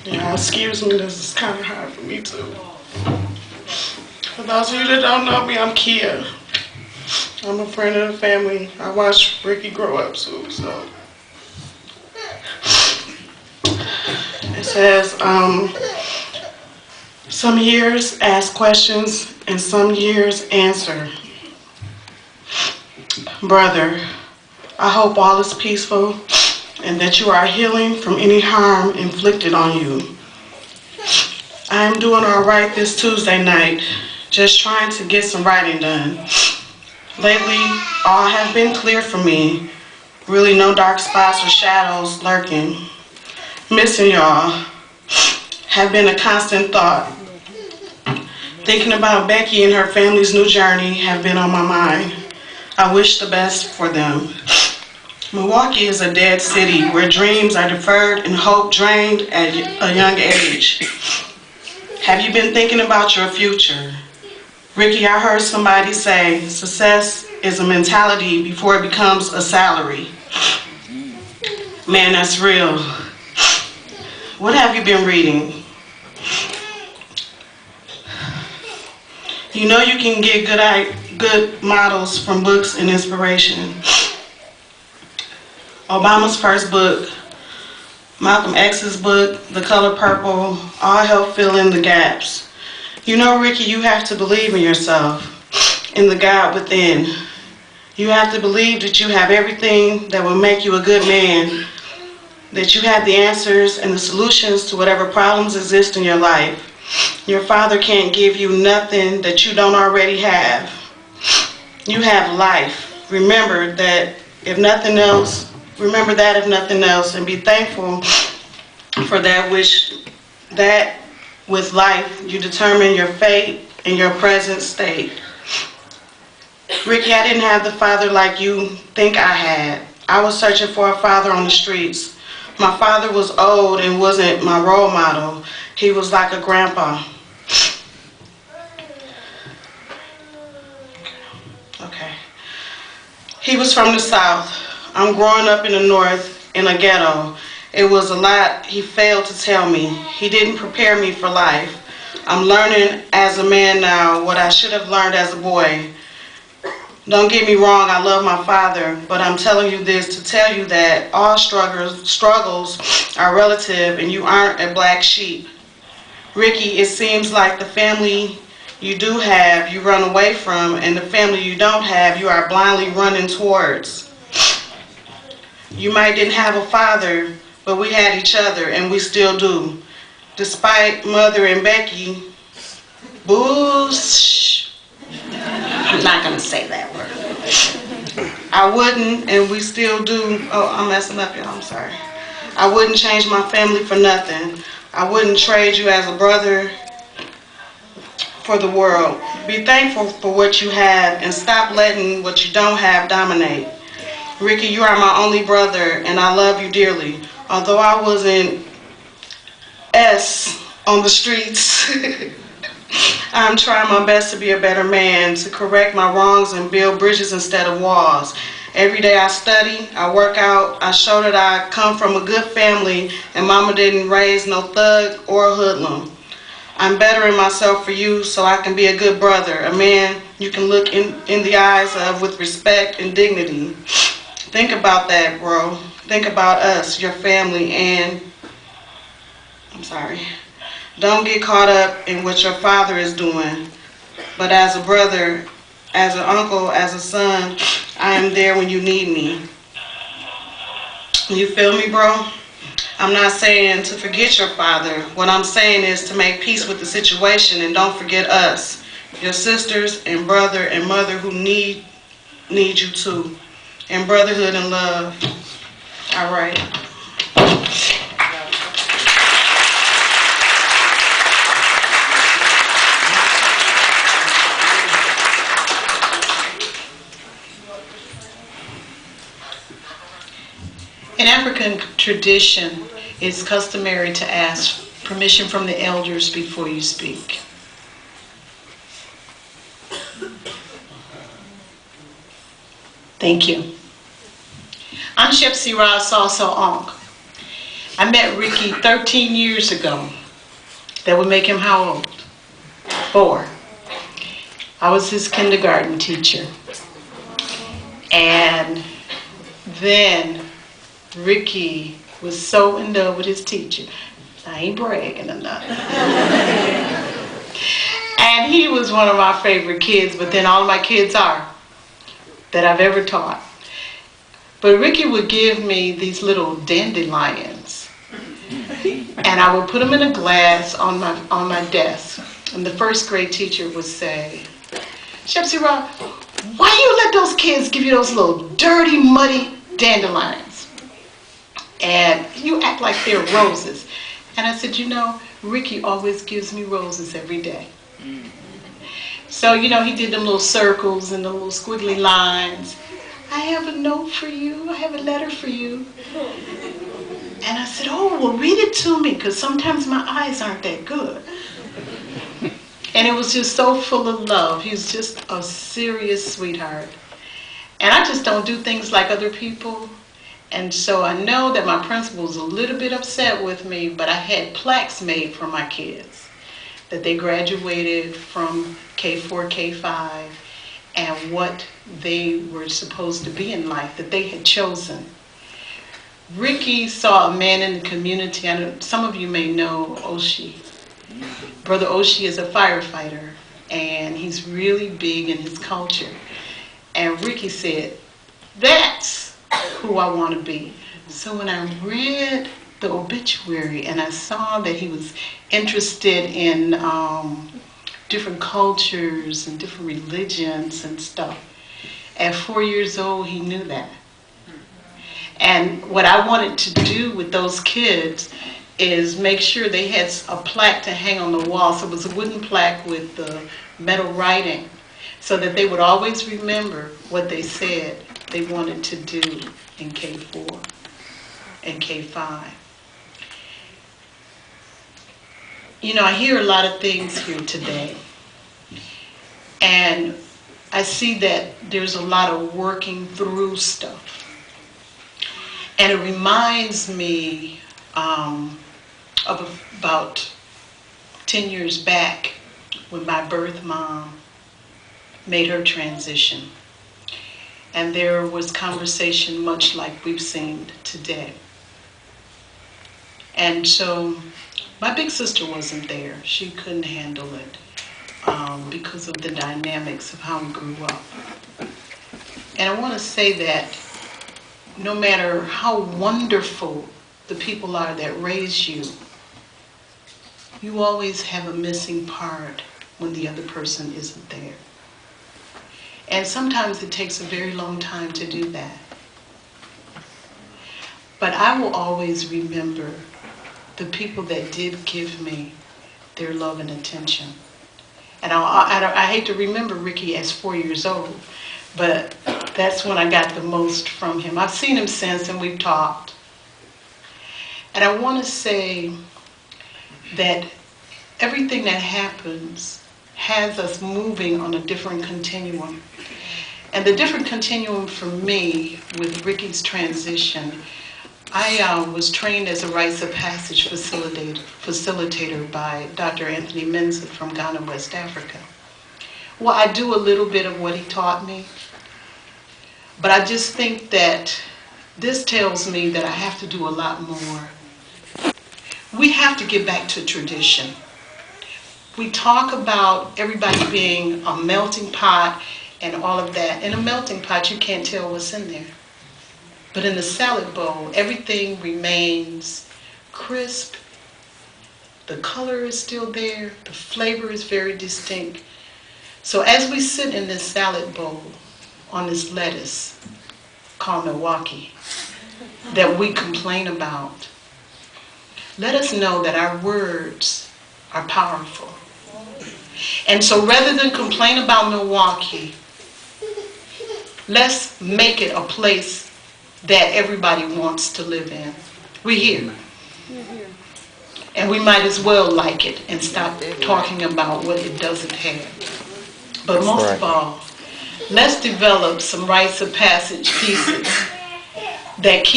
Yeah, excuse me, this is kind of hard for me too. For those of you that don't know me, I'm Kia. I'm a friend of the family. I watched Ricky grow up too, so. It says, some years ask questions and some years answer. Brother, I hope all is peaceful and that you are healing from any harm inflicted on you. I am doing all right this Tuesday night, just trying to get some writing done. Lately, all has been clear for me. Really no dark spots or shadows lurking. Missing y'all have been a constant thought. Thinking about Becky and her family's new journey have been on my mind. I wish the best for them. Milwaukee is a dead city where dreams are deferred and hope drained at a young age. Have you been thinking about your future? Ricky, I heard somebody say success is a mentality before it becomes a salary. Man, that's real. What have you been reading? You know you can get good models from books and inspiration. Obama's first book, Malcolm X's book, The Color Purple, all help fill in the gaps. You know, Ricky, you have to believe in yourself, in the God within. You have to believe that you have everything that will make you a good man, that you have the answers and the solutions to whatever problems exist in your life. Your father can't give you nothing that you don't already have. You have life. Remember that if nothing else, and be thankful for that with life, you determine your fate and your present state. Ricky, I didn't have the father like you think I had. I was searching for a father on the streets. My father was old and wasn't my role model. He was like a grandpa. Okay. He was from the South. I'm growing up in the North in a ghetto. It was a lot he failed to tell me. He didn't prepare me for life. I'm learning as a man now what I should have learned as a boy. Don't get me wrong, I love my father, but I'm telling you this to tell you that all struggles are relative and you aren't a black sheep. Ricky, it seems like the family you do have, you run away from, and the family you don't have, you are blindly running towards. You might didn't have a father, but we had each other, and we still do. Despite Mother and Becky, I'm not going to say that word. I wouldn't, and we still do. Oh, I'm messing up, y'all. I'm sorry. I wouldn't change my family for nothing. I wouldn't trade you as a brother for the world. Be thankful for what you have and stop letting what you don't have dominate. Ricky, you are my only brother, and I love you dearly. Although I wasn't S on the streets, I'm trying my best to be a better man, to correct my wrongs and build bridges instead of walls. Every day I study, I work out, I show that I come from a good family and mama didn't raise no thug or a hoodlum. I'm bettering myself for you so I can be a good brother, a man you can look in the eyes of with respect and dignity. Think about that, bro. Think about us, your family, and don't get caught up in what your father is doing. But as a brother, as an uncle, as a son, I am there when you need me. You feel me, bro? I'm not saying to forget your father. What I'm saying is to make peace with the situation and don't forget us, your sisters and brother and mother who need you too. And brotherhood and love. All right. In African tradition, it's customary to ask permission from the elders before you speak. Thank you. I'm Shep Siraj Salso Onk. I met Ricky 13 years ago. That would make him how old? 4. I was his kindergarten teacher. And then Ricky was so in love with his teacher. I ain't bragging or nothing. And he was one of my favorite kids, but then all of my kids are that I've ever taught. But Ricky would give me these little dandelions, and I would put them in a glass on my desk. And the first grade teacher would say, Shepsira, why you let those kids give you those little dirty, muddy dandelions? And you act like they're roses. And I said, you know, Ricky always gives me roses every day. So, you know, he did them little circles and the little squiggly lines. I have a note for you. I have a letter for you. And I said, oh, well, read it to me, because sometimes my eyes aren't that good. And it was just so full of love. He was just a serious sweetheart. And I just don't do things like other people. And so I know that my principal was a little bit upset with me, but I had plaques made for my kids that they graduated from K4, K5, and what they were supposed to be in life, that they had chosen. Ricky saw a man in the community. I know some of you may know Oshie. Brother Oshie is a firefighter, and he's really big in his culture. And Ricky said, that's who I want to be. So when I read the obituary and I saw that he was interested in different cultures and different religions and stuff, at 4 years old he knew that. And what I wanted to do with those kids is make sure they had a plaque to hang on the wall. So it was a wooden plaque with the metal writing, so that they would always remember what they said they wanted to do in K4 and K5. You know, I hear a lot of things here today, and I see that there's a lot of working through stuff. And it reminds me of about 10 years back when my birth mom made her transition. And there was conversation much like we've seen today. And so my big sister wasn't there. She couldn't handle it because of the dynamics of how we grew up. And I want to say that no matter how wonderful the people are that raise you, you always have a missing part when the other person isn't there. And sometimes it takes a very long time to do that. But I will always remember the people that did give me their love and attention. And I hate to remember Ricky as 4 years old, but that's when I got the most from him. I've seen him since, and we've talked. And I want to say that everything that happens has us moving on a different continuum. And the different continuum for me with Ricky's transition, I was trained as a rites of passage facilitator by Dr. Anthony Mensah from Ghana, West Africa. Well, I do a little bit of what he taught me, but I just think that this tells me that I have to do a lot more. We have to get back to tradition. We talk about everybody being a melting pot and all of that. In a melting pot, you can't tell what's in there. But in the salad bowl, everything remains crisp. The color is still there. The flavor is very distinct. So as we sit in this salad bowl on this lettuce called Milwaukee that we complain about, let us know that our words are powerful. And so rather than complain about Milwaukee, let's make it a place that everybody wants to live in. We're here. And we might as well like it and stop talking about what it doesn't have. But most of all, let's develop some rites of passage pieces that keep